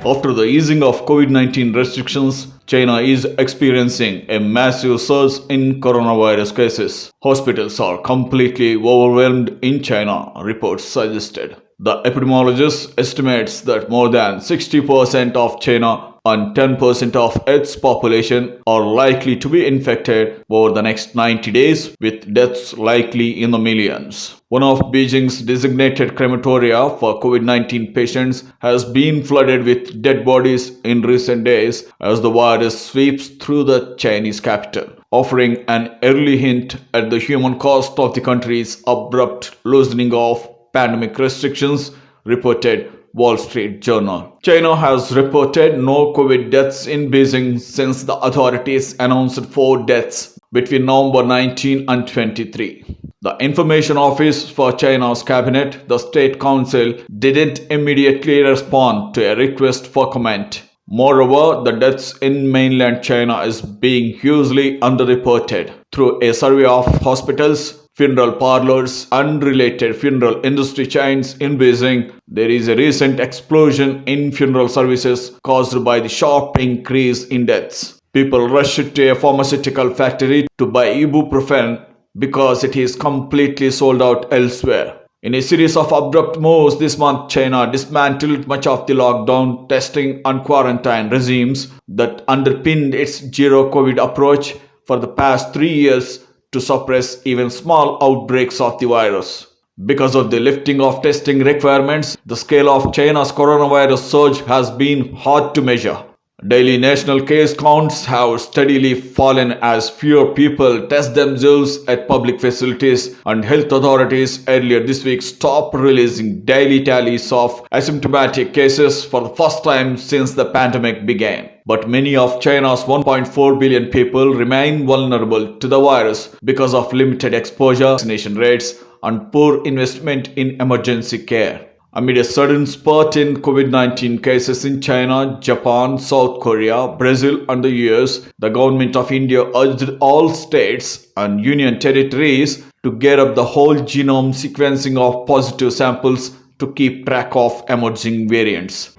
After the easing of COVID-19 restrictions, China is experiencing a massive surge in coronavirus cases. Hospitals are completely overwhelmed in China, reports suggested. The epidemiologist estimates that more than 60% of China and 10% of its population are likely to be infected over the next 90 days, with deaths likely in the millions. One of Beijing's designated crematoria for COVID-19 patients has been flooded with dead bodies in recent days as the virus sweeps through the Chinese capital, offering an early hint at the human cost of the country's abrupt loosening of pandemic restrictions, reported Wall Street Journal. China has reported no COVID deaths in Beijing since the authorities announced 4 deaths between November 19 and 23. The Information Office for China's cabinet, the State Council, didn't immediately respond to a request for comment. Moreover, the deaths in mainland China is being hugely underreported. Through a survey of hospitals, funeral parlors, and related funeral industry chains in Beijing, there is a recent explosion in funeral services caused by the sharp increase in deaths. People rushed to a pharmaceutical factory to buy ibuprofen because it is completely sold out elsewhere. In a series of abrupt moves this month, China dismantled much of the lockdown, testing, and quarantine regimes that underpinned its zero COVID approach for the past 3 years to suppress even small outbreaks of the virus. Because of the lifting of testing requirements, the scale of China's coronavirus surge has been hard to measure. Daily national case counts have steadily fallen as fewer people test themselves at public facilities, and health authorities earlier this week stopped releasing daily tallies of asymptomatic cases for the first time since the pandemic began. But many of China's 1.4 billion people remain vulnerable to the virus because of limited exposure, vaccination rates, and poor investment in emergency care. Amid a sudden spurt in COVID-19 cases in China, Japan, South Korea, Brazil, and the US, the government of India urged all states and union territories to gear up the whole genome sequencing of positive samples to keep track of emerging variants.